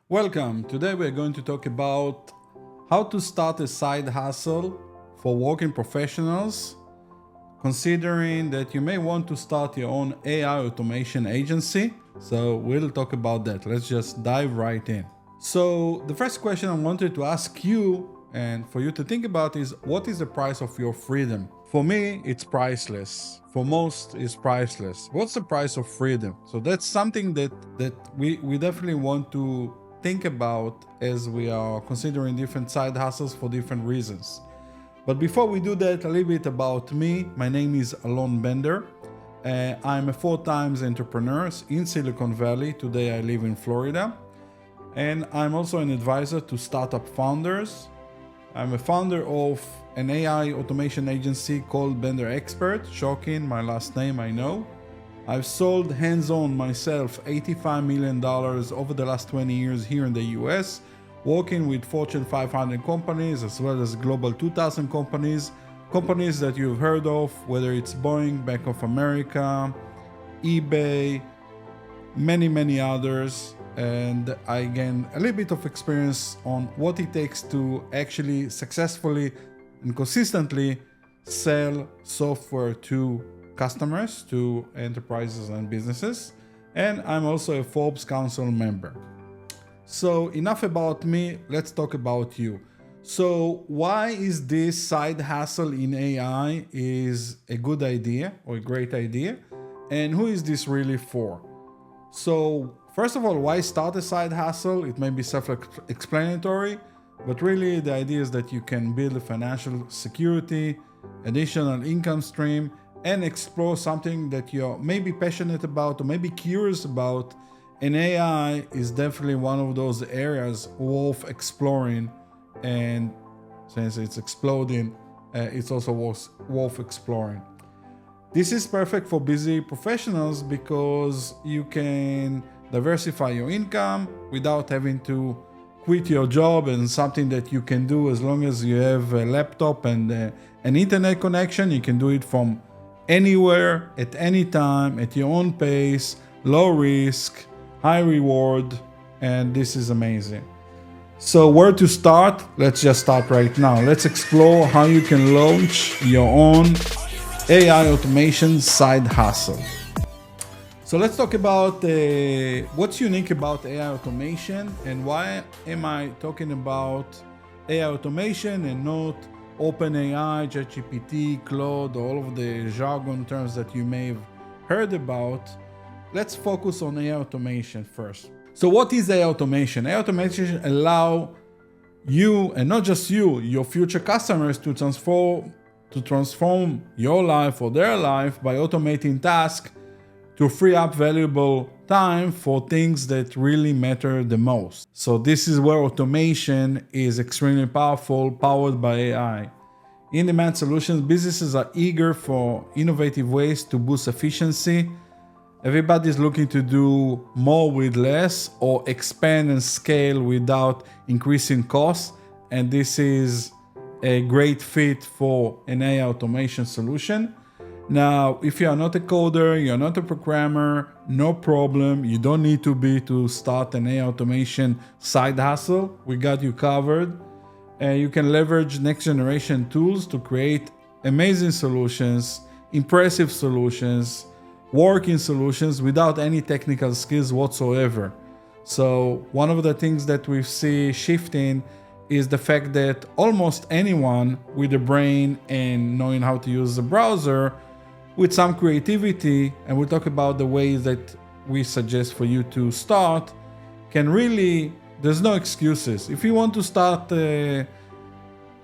Welcome. Today we're going to talk about how to start a side hustle for working professionals, considering that you may want to start your own AI automation agency. So we'll talk about that. Let's just dive right in. So the first question I wanted to ask you and for you to think about is, what is the price of your freedom? For me, it's priceless. For most, it's priceless. What's the price of freedom? So that's something that we definitely want to think about as we are considering different side hustles for different reasons. But before we do that, a little bit about me. My name is Alon Bender. I'm a 4 times entrepreneur in Silicon Valley. Today I live in Florida. And I'm also an advisor to startup founders. I'm a founder of an AI automation agency called Bender Expert. Shocking, my last name, I know. I've sold hands-on myself $85 million over the last 20 years here in the US, working with Fortune 500 companies as well as Global 2000 companies that you've heard of, whether it's Boeing, Bank of America, eBay, many others. And I gain a little bit of experience on what it takes to actually successfully and consistently sell software to customers, to enterprises and businesses. And I'm also a Forbes Council member. So enough about me, let's talk about you. So why is this side hustle in AI is a good idea or a great idea? And who is this really for? So first of all, why start a side hustle? It may be self-explanatory, but really the idea is that you can build a financial security, additional income stream, and explore something that you're maybe passionate about or maybe curious about. And AI is definitely one of those areas worth exploring. And since it's exploding, it's also worth exploring. This is perfect for busy professionals because you can diversify your income without having to quit your job, and something that you can do as long as you have a laptop and an internet connection. You can do it from anywhere, at any time, at your own pace, low risk, high reward, and this is amazing. So where to start? Let's just start right now. Let's explore how you can launch your own AI automation side hustle. So let's talk about what's unique about AI automation and why am I talking about AI automation and not OpenAI, ChatGPT, Claude, all of the jargon terms that you may have heard about. Let's focus on AI automation first. So what is AI automation? AI automation allow you, and not just you, your future customers to transform your life or their life by automating tasks to free up valuable time for things that really matter the most. So this is where automation is extremely powerful, powered by AI. In-demand solutions, businesses are eager for innovative ways to boost efficiency. Everybody's looking to do more with less or expand and scale without increasing costs. And this is a great fit for an AI automation solution. Now, if you are not a coder, you're not a programmer, no problem. You don't need to be to start an AI automation side hustle. We got you covered. And you can leverage next generation tools to create amazing solutions, impressive solutions, working solutions without any technical skills whatsoever. So one of the things that we see shifting is the fact that almost anyone with a brain and knowing how to use the browser with some creativity, and we'll talk about the ways that we suggest for you to start, can really, there's no excuses. If you want to start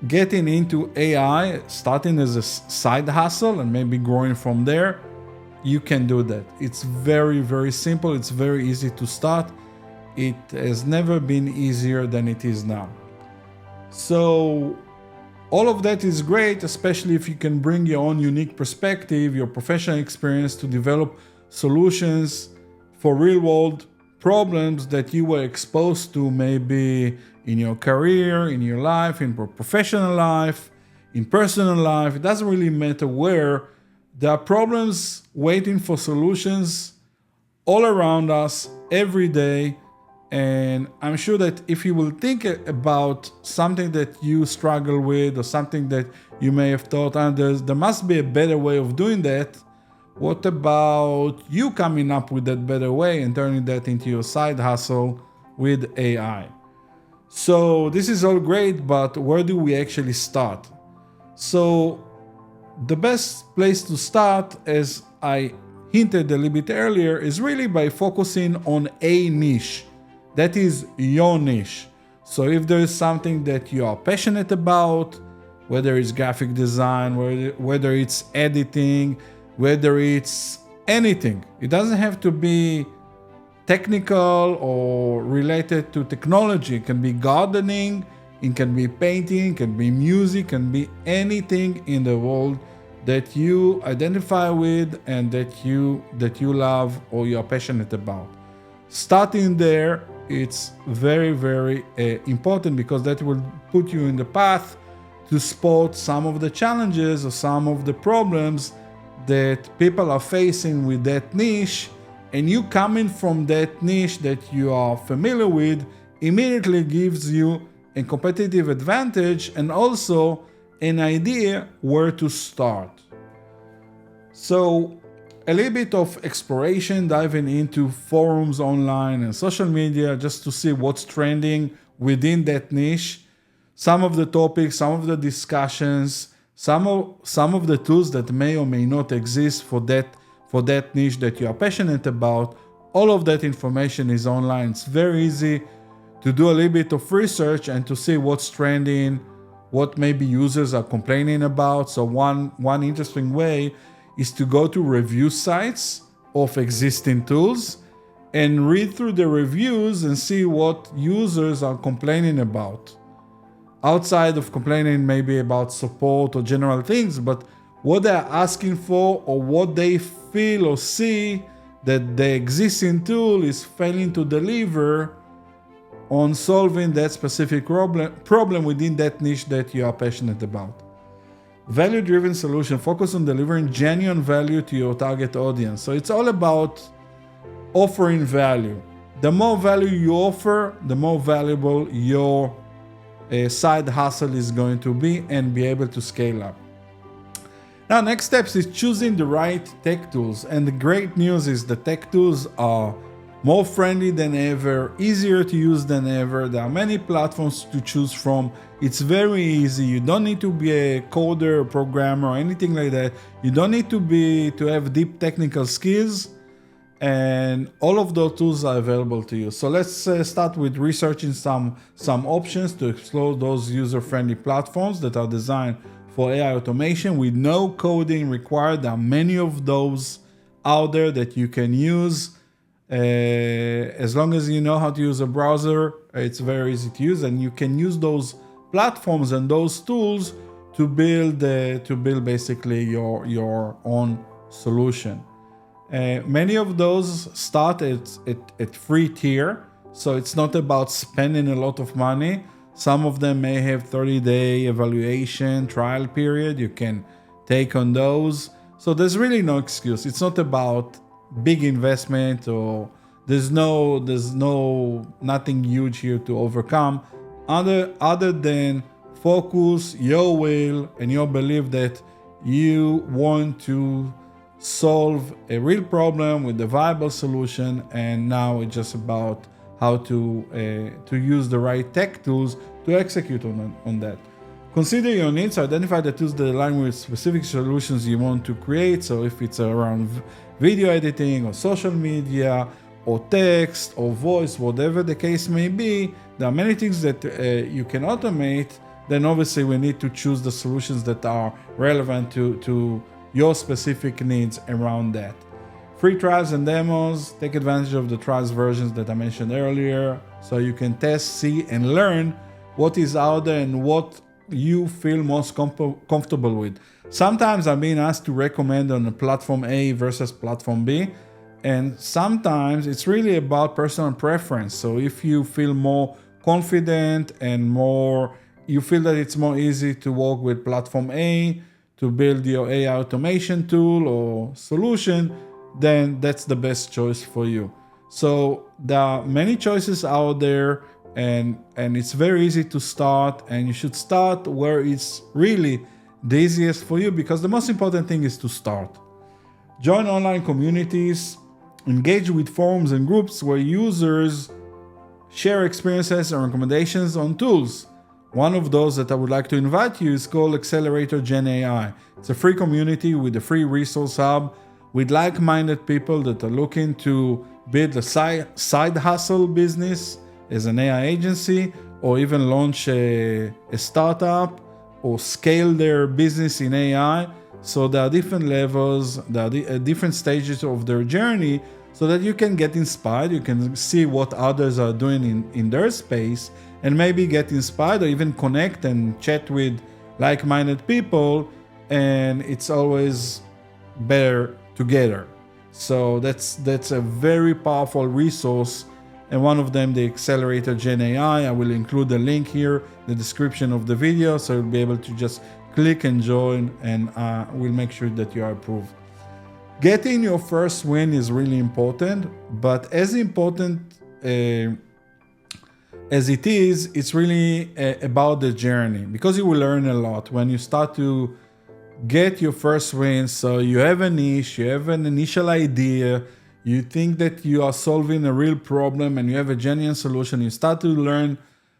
getting into AI, starting as a side hustle and maybe growing from there, you can do that. It's very simple. It's very easy to start. It has never been easier than it is now. So all of that is great, especially if you can bring your own unique perspective, your professional experience to develop solutions for real-world problems that you were exposed to maybe in your career, in your life, in professional life, in personal life. It doesn't really matter where. There are problems waiting for solutions all around us every day, And I'm sure that if you will think about something that you struggle with or something that you may have thought, there must be a better way of doing that. What about you coming up with that better way and turning that into your side hustle with AI? So this is all great, but where do we actually start? So the best place to start, as I hinted a little bit earlier, is really by focusing on a niche. That is your niche. So if there is something that you are passionate about, whether it's graphic design, whether it's editing, whether it's anything, it doesn't have to be technical or related to technology. It can be gardening, it can be painting, it can be music, it can be anything in the world that you identify with and that you love or you're passionate about. Starting there, it's very, very important, because that will put you in the path to spot some of the challenges or some of the problems that people are facing with that niche. And you coming from that niche that you are familiar with immediately gives you a competitive advantage and also an idea where to start. So a little bit of exploration, diving into forums online and social media just to see what's trending within that niche. Some of the topics, some of the discussions, some of the tools that may or may not exist for that niche that you are passionate about. All of that information is online. It's very easy to do a little bit of research and to see what's trending, what maybe users are complaining about. So one interesting way is to go to review sites of existing tools and read through the reviews and see what users are complaining about. Outside of complaining maybe about support or general things, but what they're asking for or what they feel or see that the existing tool is failing to deliver on solving that specific problem within that niche that you are passionate about. Value-driven solution, focus on delivering genuine value to your target audience. So it's all about offering value. The more value you offer, the more valuable your side hustle is going to be and be able to scale up. Now, next steps is choosing the right tech tools. And the great news is the tech tools are more friendly than ever, easier to use than ever. There are many platforms to choose from. It's very easy. You don't need to be a coder, programmer, or anything like that. You don't need to have deep technical skills, and all of those tools are available to you. So let's start with researching some options to explore those user-friendly platforms that are designed for AI automation with no coding required. There are many of those out there that you can use. As long as you know how to use a browser, it's very easy to use, and you can use those platforms and those tools to build basically your own solution. Many of those start at free tier, so it's not about spending a lot of money. Some of them may have 30-day evaluation trial period. You can take on those. So there's really no excuse. It's not about big investment, or there's nothing huge here to overcome other than focus your will and your belief that you want to solve a real problem with a viable solution, and now it's just about how to use the right tech tools to execute on that. Consider your needs, identify the tools that align with specific solutions you want to create. So if it's around video editing or social media or text or voice, whatever the case may be, there are many things that you can automate. Then obviously we need to choose the solutions that are relevant to your specific needs around that. Free trials and demos, take advantage of the trials versions that I mentioned earlier, so you can test, see, and learn what is out there and what you feel most comfortable with. Sometimes I'm being asked to recommend on a platform A versus platform B, and sometimes it's really about personal preference. So if you feel more confident and you feel that it's more easy to work with platform A to build your AI automation tool or solution, then that's the best choice for you. So there are many choices out there, and it's very easy to start, and you should start where it's really the easiest for you, because the most important thing is to start. Join online communities, engage with forums and groups where users share experiences and recommendations on tools. One of those that I would like to invite you is called Accelerator Gen AI. It's a free community with a free resource hub with like-minded people that are looking to build a side hustle business as an AI agency, or even launch a startup or scale their business in AI. So there are different levels, there are different stages of their journey, so that you can get inspired, you can see what others are doing in their space, and maybe get inspired or even connect and chat with like-minded people, and it's always better together. So that's a very powerful resource, and one of them, the Accelerator Gen AI. I will include the link here in the description of the video, so you'll be able to just click and join, and we'll make sure that you are approved. Getting your first win is really important, but as important as it is, it's really about the journey, because you will learn a lot when you start to get your first win. So you have a niche, you have an initial idea, you think that you are solving a real problem and you have a genuine solution. You start to learn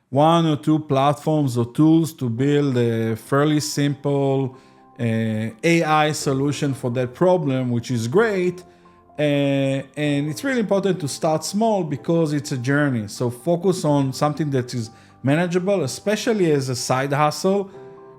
one or two platforms or tools to build a fairly simple AI solution for that problem, which is great. And it's really important to start small, because it's a journey. So focus on something that is manageable, especially as a side hustle.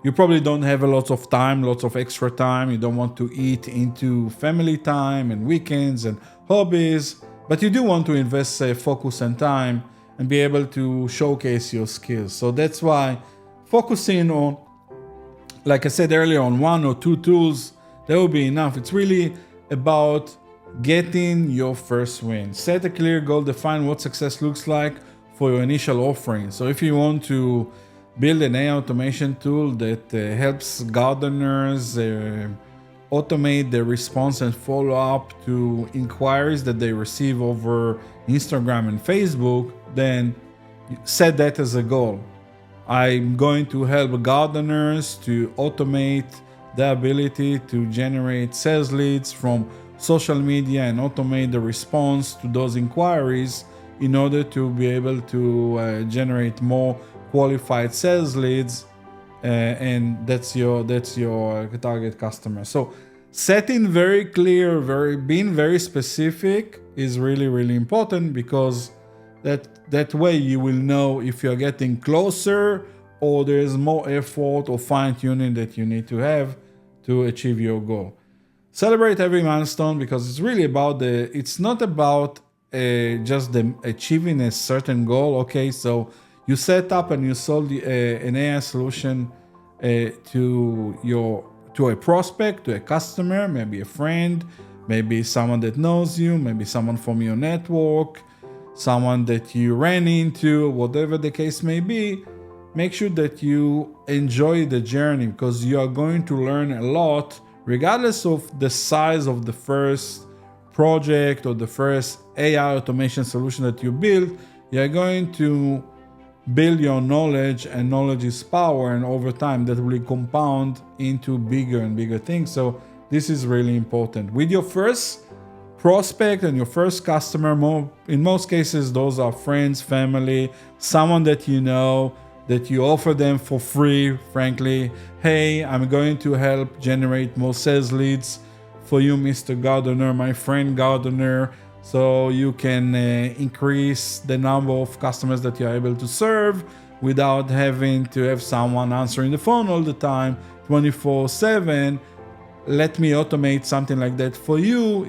You probably don't have a lot of time, lots of extra time. You don't want to eat into family time and weekends and hobbies, but you do want to invest focus and time and be able to showcase your skills. So that's why focusing on, like I said earlier, on one or two tools, that will be enough. It's really about getting your first win. Set a clear goal, define what success looks like for your initial offering. So if you want to build an AI automation tool that helps gardeners automate the response and follow up to inquiries that they receive over Instagram and Facebook, then set that as a goal. I'm going to help gardeners to automate the ability to generate sales leads from social media and automate the response to those inquiries in order to be able to generate more qualified sales leads, and that's your target customer. So setting very clear, being very specific is really, really important, because that way you will know if you're getting closer or there's more effort or fine-tuning that you need to have to achieve your goal. Celebrate every milestone, because it's really about it's not about just achieving a certain goal. Okay, so you set up and you sold an AI solution to a prospect, to a customer, maybe a friend, maybe someone that knows you, maybe someone from your network, someone that you ran into, whatever the case may be. Make sure that you enjoy the journey, because you are going to learn a lot, regardless of the size of the first project or the first AI automation solution that you build. You're going to build your knowledge, and knowledge is power, and over time that will compound into bigger and bigger things. So this is really important. With your first prospect and your first customer, in most cases those are friends, family, someone that you know, that you offer them for free, frankly. Hey, I'm going to help generate more sales leads for you, Mr. Gardener, my friend Gardener, so you can increase the number of customers that you're able to serve without having to have someone answering the phone all the time, 24/7. Let me automate something like that for you.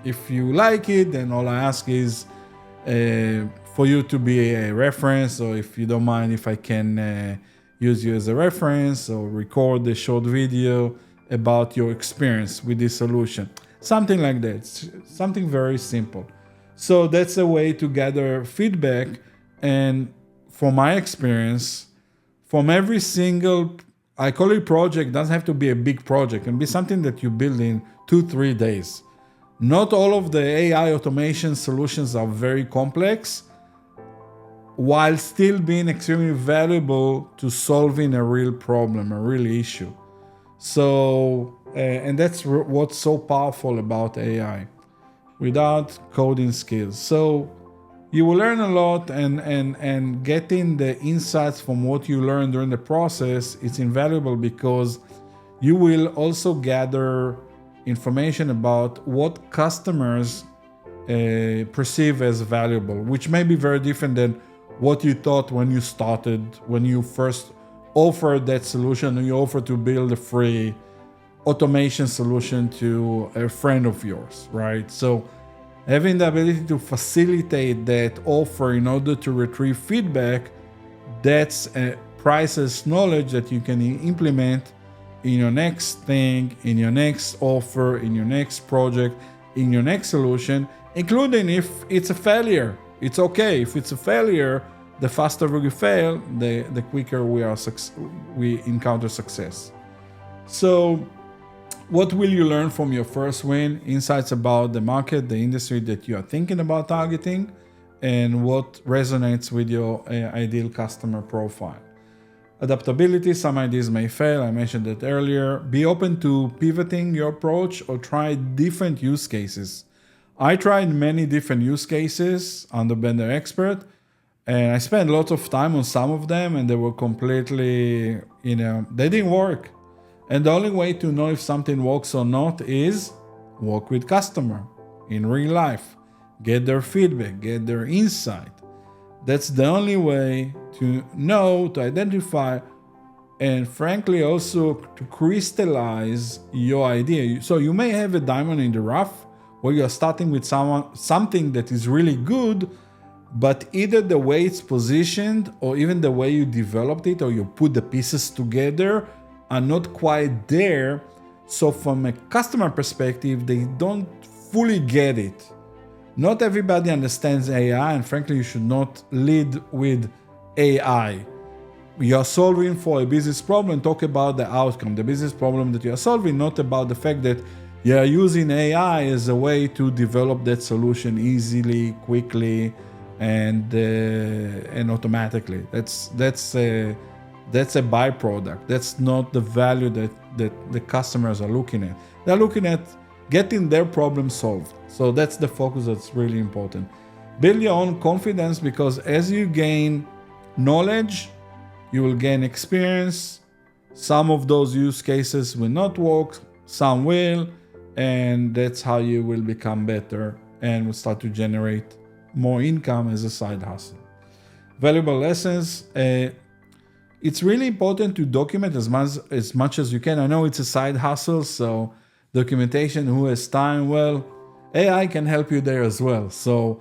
If you like it, then all I ask is for you to be a reference, or if you don't mind, if I can use you as a reference, or record a short video about your experience with this solution. Something like that, something very simple. So that's a way to gather feedback. And from my experience, from every single, I call it project, doesn't have to be a big project, it can be something that you build in 2-3 days. Not all of the AI automation solutions are very complex, while still being extremely valuable to solving a real problem, a real issue. So, and that's what's so powerful about AI, without coding skills. So you will learn a lot, and getting the insights from what you learn during the process is invaluable, because you will also gather information about what customers perceive as valuable, which may be very different than what you thought when you started, when you first offered that solution, and you offered to build a free automation solution to a friend of yours, right? So having the ability to facilitate that offer in order to retrieve feedback, that's a priceless knowledge that you can implement in your next thing, in your next offer, in your next project, in your next solution, including if it's a failure. It's okay. If it's a failure, the faster we fail, the quicker we encounter success. So what will you learn from your first win? Insights about the market, the industry that you are thinking about targeting, and what resonates with your ideal customer profile. Adaptability, some ideas may fail, I mentioned that earlier. Be open to pivoting your approach or try different use cases. I tried many different use cases under Bender Expert, and I spent lots of time on some of them, and they were completely, they didn't work. And the only way to know if something works or not is work with customer in real life, get their feedback, get their insight. That's the only way to know, to identify, and frankly also to crystallize your idea. So you may have a diamond in the rough where you're starting with something that is really good, but either the way it's positioned or even the way you developed it or you put the pieces together are not quite there. So from a customer perspective, they don't fully get it. Not everybody understands AI, and frankly, you should not lead with AI. You're solving for a business problem, talk about the outcome, the business problem that you're solving, not about the fact that you're using AI as a way to develop that solution easily, quickly, and automatically. That's a byproduct. That's not the value that the customers are looking at. They're looking at getting their problem solved. So that's the focus that's really important. Build your own confidence, because as you gain knowledge, you will gain experience. Some of those use cases will not work, some will, and that's how you will become better and will start to generate more income as a side hustle. Valuable lessons. It's really important to document as much as you can. I know it's a side hustle, so documentation, who has time? Well, AI can help you there as well. So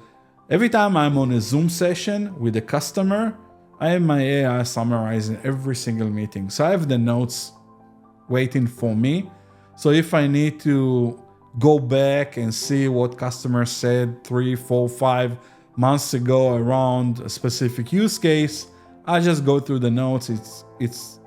every time I'm on a Zoom session with a customer, I have my AI summarizing every single meeting. So I have the notes waiting for me. So if I need to go back and see what customers said 3, 4, 5 months ago around a specific use case, I just go through the notes. It's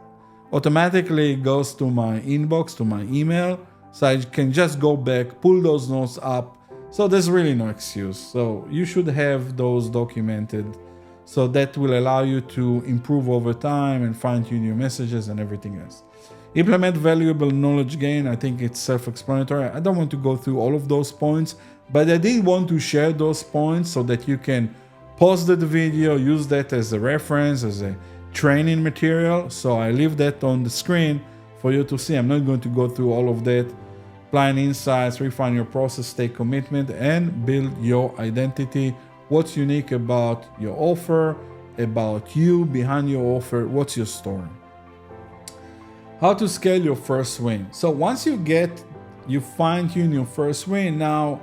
automatically goes to my inbox, to my email. So I can just go back, pull those notes up. So there's really no excuse. So you should have those documented. So that will allow you to improve over time and fine-tune your messages and everything else. Implement valuable knowledge gain. I think it's self-explanatory. I don't want to go through all of those points, but I did want to share those points so that you can pause the video, use that as a reference, as a training material. So I leave that on the screen for you to see. I'm not going to go through all of that. Plan insights, refine your process, take commitment, and build your identity. What's unique about your offer, about you behind your offer? What's your story? How to scale your first win. So once you fine-tune your first win, now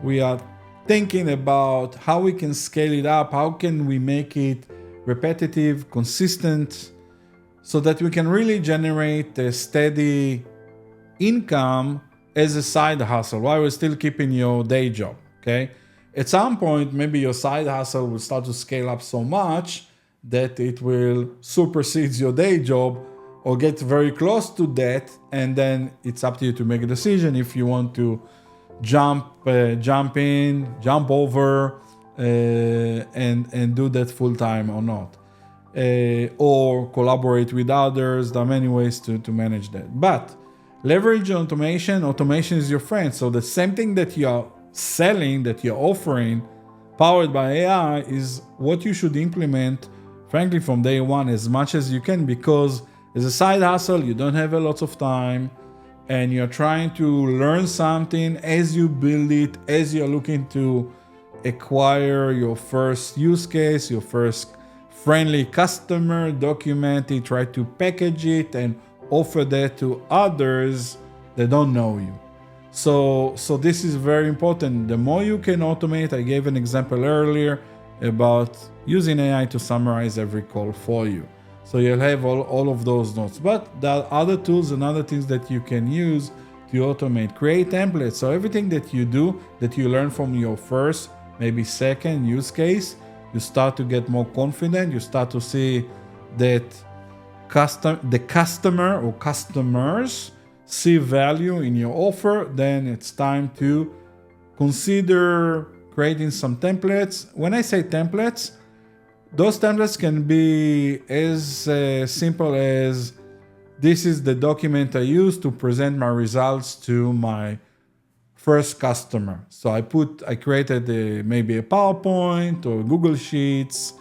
we are thinking about how we can scale it up. How can we make it repetitive, consistent, so that we can really generate a steady income as a side hustle while we're still keeping your day job, okay? At some point, maybe your side hustle will start to scale up so much that it will supersede your day job or get very close to that, and then it's up to you to make a decision if you want to jump in, jump over, and do that full time or not. Or collaborate with others. There are many ways to manage that. But leverage automation is your friend. So the same thing that you're selling, that you're offering, powered by AI, is what you should implement, frankly, from day one as much as you can, because as a side hustle, you don't have a lot of time, and you're trying to learn something as you build it, as you're looking to acquire your first use case, your first friendly customer, document it, try to package it, and offer that to others that don't know you. So this is very important. The more you can automate, I gave an example earlier about using AI to summarize every call for you. So you'll have all of those notes. But there are other tools and other things that you can use to automate. Create templates. So everything that you do, that you learn from your first, maybe second use case, you start to get more confident. You start to see that the customer or customers see value in your offer. Then it's time to consider creating some templates. When I say templates, those templates can be as simple as, this is the document I use to present my results to my first customer. So I created maybe a PowerPoint or Google Sheets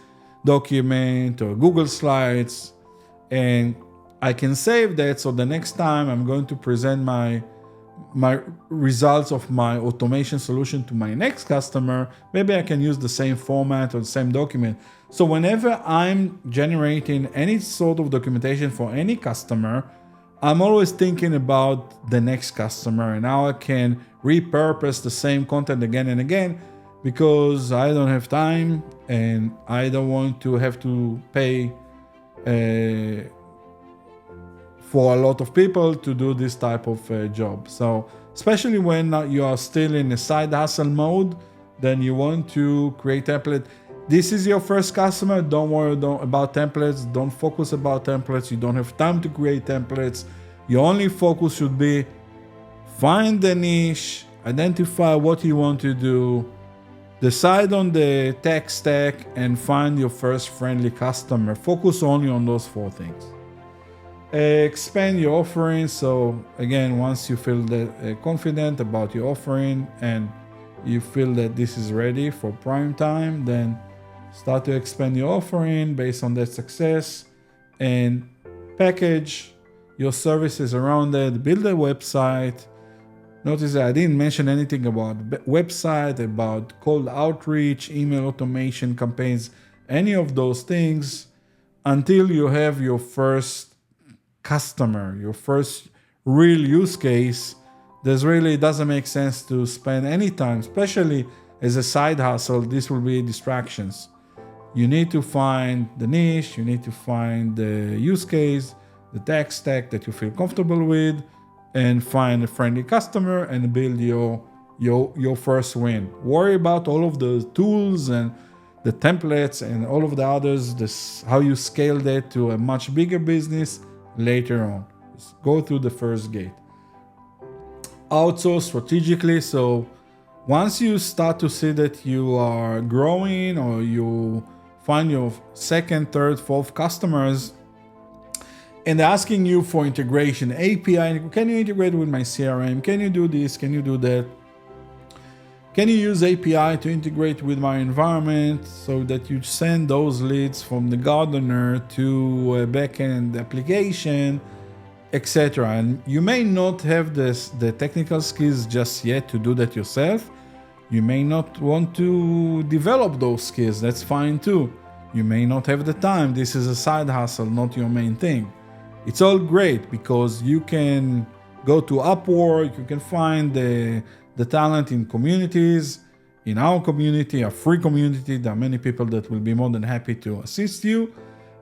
document or Google Slides, and I can save that. So the next time I'm going to present my results of my automation solution to my next customer, maybe I can use the same format or the same document. So whenever I'm generating any sort of documentation for any customer, I'm always thinking about the next customer and how I can repurpose the same content again and again, because I don't have time and I don't want to have to pay for a lot of people to do this type of job. So especially when you are still in a side hustle mode, then you want to create template. This is your first customer. Don't worry about templates. Don't focus about templates. You don't have time to create templates. Your only focus should be find the niche, identify what you want to do, decide on the tech stack, and find your first friendly customer. Focus only on those 4 things. Expand your offering. So again, once you feel confident about your offering and you feel that this is ready for prime time, then start to expand your offering based on that success and package your services around it. Build a website. Notice that I didn't mention anything about website, about cold outreach, email automation campaigns, any of those things, until you have your first customer, your first real use case. It doesn't make sense to spend any time, especially as a side hustle. This will be distractions. You need to find the niche, you need to find the use case, the tech stack that you feel comfortable with, and find a friendly customer and build your first win. Worry about all of the tools and the templates and all of the others, how you scale that to a much bigger business later on. Just go through the first gate. Outsource strategically. So once you start to see that you are growing, or you find your second, third, fourth customers and they're asking you for integration, API, can you integrate with my CRM? Can you do this? Can you do that? Can you use API to integrate with my environment so that you send those leads from the gardener to a backend application, etc. And you may not have the technical skills just yet to do that yourself. You may not want to develop those skills. That's fine too. You may not have the time. This is a side hustle, not your main thing. It's all great because you can go to Upwork. You can find the talent in communities. In our community, a free community, there are many people that will be more than happy to assist you.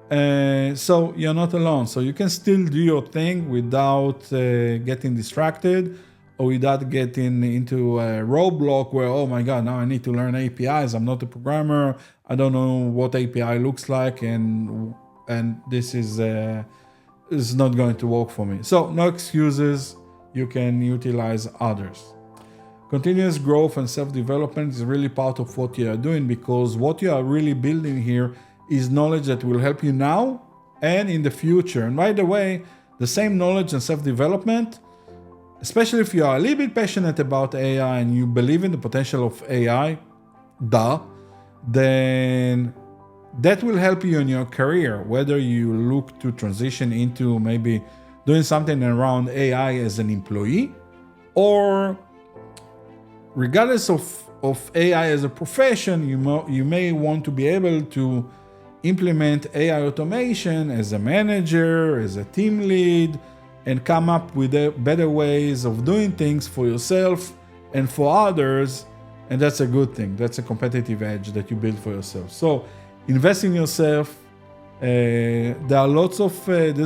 So you're not alone. So you can still do your thing without getting distracted, or without getting into a roadblock where, oh my God, now I need to learn APIs. I'm not a programmer. I don't know what API looks like, and this is not going to work for me. So no excuses. You can utilize others. continuous growth and self-development is really part of what you are doing, because what you are really building here is knowledge that will help you now and in the future. And by the way, the same knowledge and self-development, especially if you are a little bit passionate about AI and you believe in the potential of AI, then that will help you in your career, whether you look to transition into maybe doing something around AI as an employee, or regardless of AI as a profession, you may want to be able to implement AI automation as a manager, as a team lead, and come up with better ways of doing things for yourself and for others. And that's a good thing. That's a competitive edge that you build for yourself. So invest in yourself. There's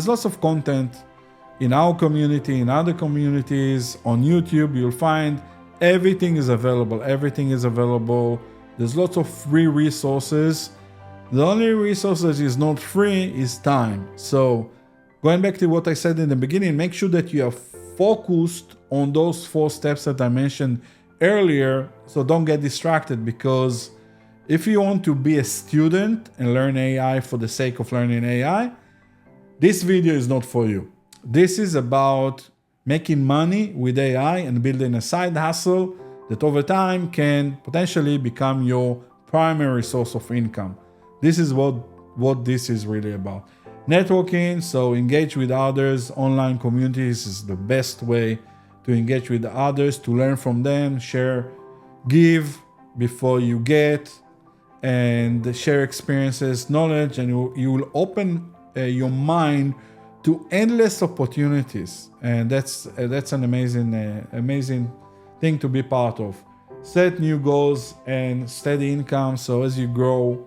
lots of content in our community, in other communities, on YouTube. You'll find everything is available. There's lots of free resources. The only resource that is not free is time. So going back to what I said in the beginning, make sure that you are focused on those 4 steps that I mentioned earlier. So don't get distracted, because if you want to be a student and learn AI for the sake of learning AI, this video is not for you. This is about making money with AI and building a side hustle that over time can potentially become your primary source of income. This is what this is really about. Networking, so engage with others. Online communities is the best way to engage with others, to learn from them, share, give before you get, and share experiences, knowledge, and you will open your mind to endless opportunities. And that's an amazing thing to be part of. Set new goals and steady income, so as you grow,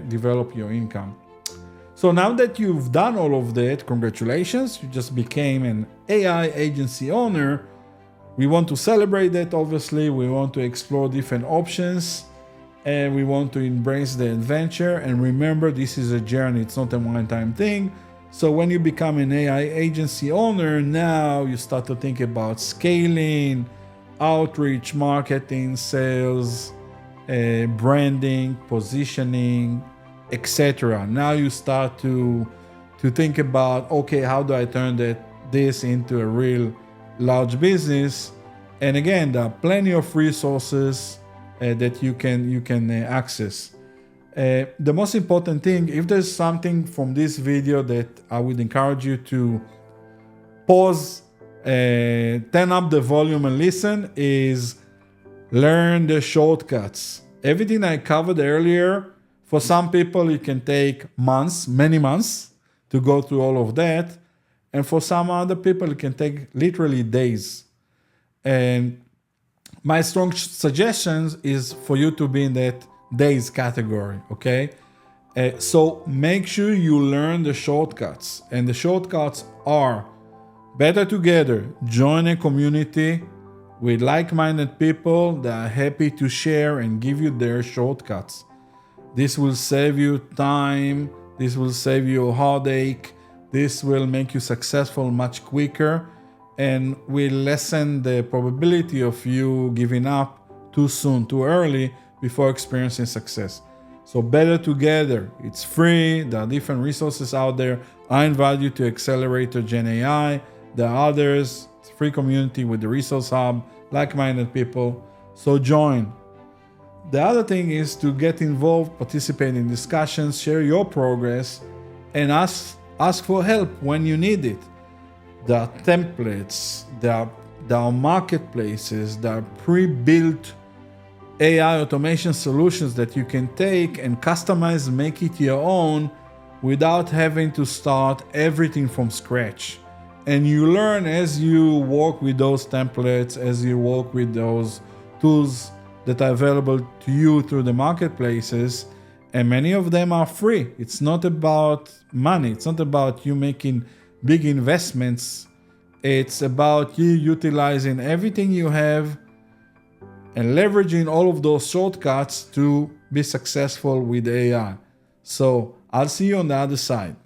develop your income. So now that you've done all of that, congratulations, you just became an AI agency owner. We want to celebrate that, obviously. We want to explore different options, and we want to embrace the adventure. And remember, this is a journey, it's not a one-time thing. So when you become an AI agency owner, now you start to think about scaling, outreach, marketing, sales, branding, positioning, etc. Now you start to think about, okay, how do I turn this into a real large business? And again, there are plenty of resources that you can access. The most important thing, if there's something from this video that I would encourage you to pause, turn up the volume and listen, is learn the shortcuts. Everything I covered earlier, for some people it can take months, many months to go through all of that. And for some other people it can take literally days. And my strong suggestions is for you to be in that days category, okay? So make sure you learn the shortcuts. And the shortcuts are better together. Join a community with like-minded people that are happy to share and give you their shortcuts. This will save you time. This will save you a heartache. This will make you successful much quicker and will lessen the probability of you giving up too soon, too early, before experiencing success. So better together. It's free. There are different resources out there. I invite you to Accelerator Gen AI. There are others. It's a free community with the Resource Hub, like-minded people. So join. The other thing is to get involved, participate in discussions, share your progress, and ask for help when you need it. There are templates, there are marketplaces, there are pre-built AI automation solutions that you can take and customize, make it your own without having to start everything from scratch. And you learn as you work with those templates, as you work with those tools that are available to you through the marketplaces, and many of them are free. It's not about money. It's not about you making big investments. It's about you utilizing everything you have and leveraging all of those shortcuts to be successful with AI. So I'll see you on the other side.